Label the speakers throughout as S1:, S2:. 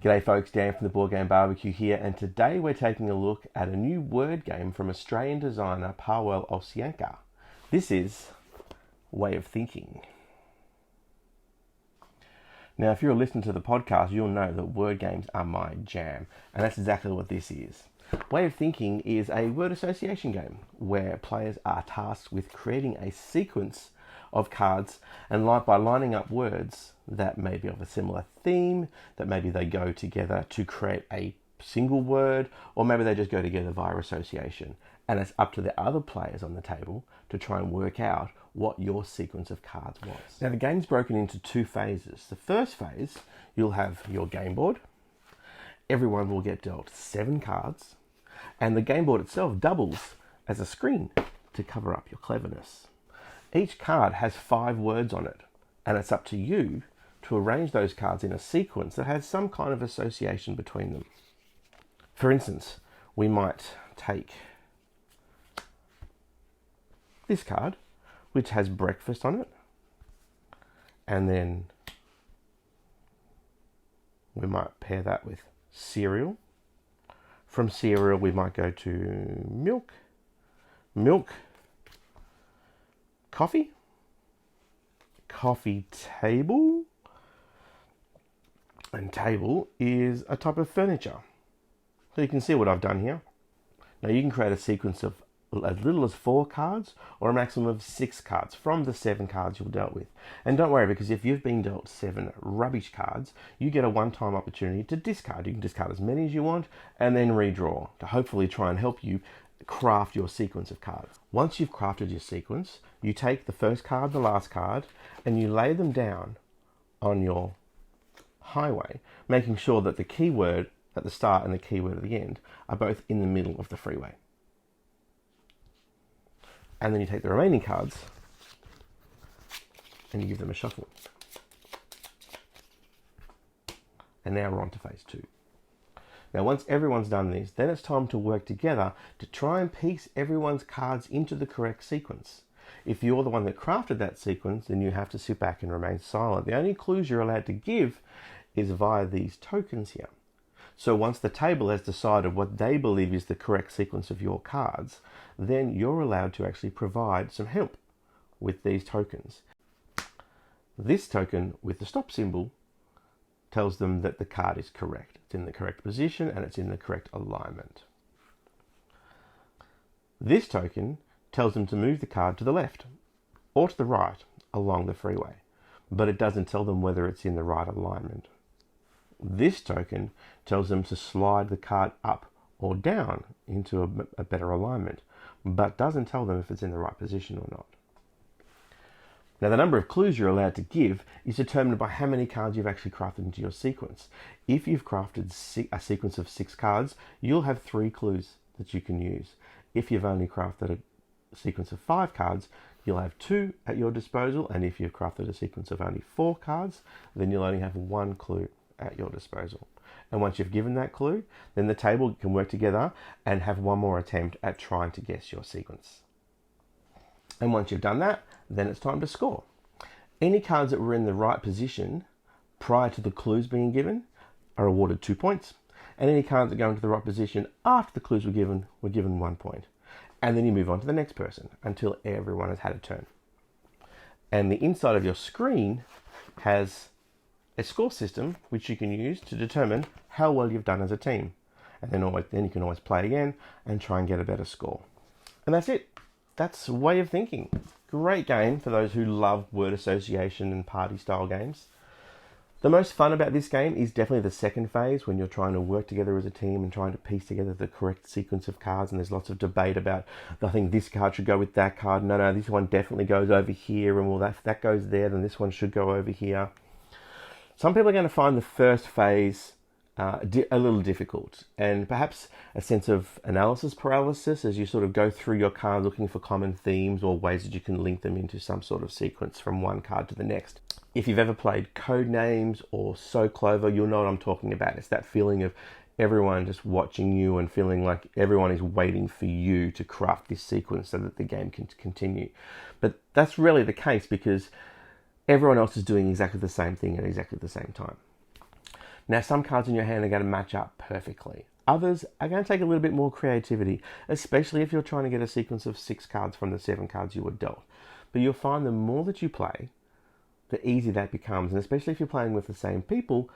S1: G'day folks, Dan from the Board Game Barbecue here, and today we're taking a look at a new word game from Australian designer Pawel Osienka. This is Way of Thinking. Now, if you're listening to the podcast, you'll know that word games are my jam, and that's exactly what this is. Way of Thinking is a word association game where players are tasked with creating a sequence of cards, and by lining up words that may be of a similar theme, that maybe they go together to create a single word, or maybe they just go together via association. And it's up to the other players on the table to try and work out what your sequence of cards was. Now, the game's broken into two phases. The first phase, you'll have your game board. Everyone will get dealt 7 cards, and the game board itself doubles as a screen to cover up your cleverness. Each card has 5 words on it, and it's up to you to arrange those cards in a sequence that has some kind of association between them. For instance, we might take this card, which has breakfast on it, and then we might pair that with cereal. From cereal, we might go to milk, coffee table, and table is a type of furniture. So you can see what I've done here. Now you can create a sequence of as little as 4 cards or a maximum of 6 cards from the 7 cards you've dealt with. And don't worry, because if you've been dealt 7 rubbish cards, you get a one-time opportunity to discard. You can discard as many as you want and then redraw to hopefully try and help you craft your sequence of cards. Once you've crafted your sequence, you take the first card, the last card, and you lay them down on your highway, making sure that the keyword at the start and the keyword at the end are both in the middle of the freeway. And then you take the remaining cards and you give them a shuffle. And now we're on to phase 2. Now, once everyone's done this, then it's time to work together to try and piece everyone's cards into the correct sequence. If you're the one that crafted that sequence, then you have to sit back and remain silent. The only clues you're allowed to give is via these tokens here. So once the table has decided what they believe is the correct sequence of your cards, then you're allowed to actually provide some help with these tokens. This token with the stop symbol tells them that the card is correct. It's in the correct position and it's in the correct alignment. This token tells them to move the card to the left or to the right along the freeway, but it doesn't tell them whether it's in the right alignment. This token tells them to slide the card up or down into a better alignment, but doesn't tell them if it's in the right position or not. Now, the number of clues you're allowed to give is determined by how many cards you've actually crafted into your sequence. If you've crafted a sequence of 6 cards, you'll have 3 clues that you can use. If you've only crafted a sequence of 5 cards, you'll have 2 at your disposal, and if you've crafted a sequence of only 4 cards, then you'll only have 1 clue at your disposal. And once you've given that clue, then the table can work together and have one more attempt at trying to guess your sequence. And once you've done that, then it's time to score. Any cards that were in the right position prior to the clues being given are awarded 2 points. And any cards that go into the right position after the clues were given 1 point. And then you move on to the next person until everyone has had a turn. And the inside of your screen has a score system which you can use to determine how well you've done as a team. And then you can always play again and try and get a better score. And that's it. That's Way of Thinking. Great game for those who love word association and party style games. The most fun about this game is definitely the second phase, when you're trying to work together as a team and trying to piece together the correct sequence of cards, and there's lots of debate about, I think this card should go with that card. No, this one definitely goes over here, and well, if that goes there, then this one should go over here. Some people are going to find the first phase a little difficult, and perhaps a sense of analysis paralysis as you sort of go through your card looking for common themes or ways that you can link them into some sort of sequence from one card to the next. If you've ever played Codenames or So Clover, you'll know what I'm talking about. It's that feeling of everyone just watching you and feeling like everyone is waiting for you to craft this sequence so that the game can continue. But that's really the case because everyone else is doing exactly the same thing at exactly the same time. Now, some cards in your hand are going to match up perfectly. Others are going to take a little bit more creativity, especially if you're trying to get a sequence of 6 cards from the 7 cards you were dealt. But you'll find the more that you play, the easier that becomes. And especially if you're playing with the same people,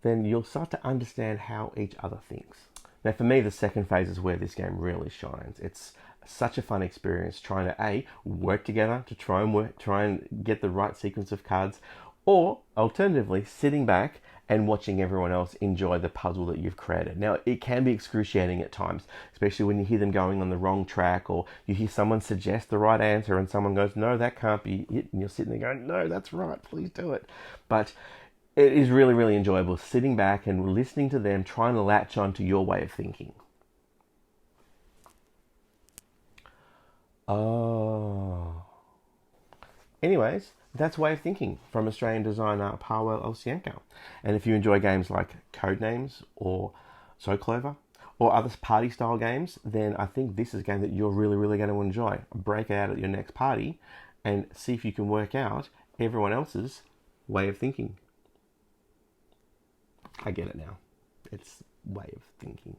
S1: then you'll start to understand how each other thinks. Now, for me, the second phase is where this game really shines. It's such a fun experience trying to work together to try and get the right sequence of cards, or alternatively, sitting back and watching everyone else enjoy the puzzle that you've created. Now, it can be excruciating at times, especially when you hear them going on the wrong track, or you hear someone suggest the right answer and someone goes, no, that can't be it. And you're sitting there going, no, that's right, please do it. But it is really, really enjoyable sitting back and listening to them trying to latch on to your way of thinking. Oh. Anyways, that's Way of Thinking from Australian designer Pawel Olsienko. And if you enjoy games like Codenames or So Clover or other party style games, then I think this is a game that you're really, really going to enjoy. Break out at your next party and see if you can work out everyone else's way of thinking. I get it now. It's way of thinking.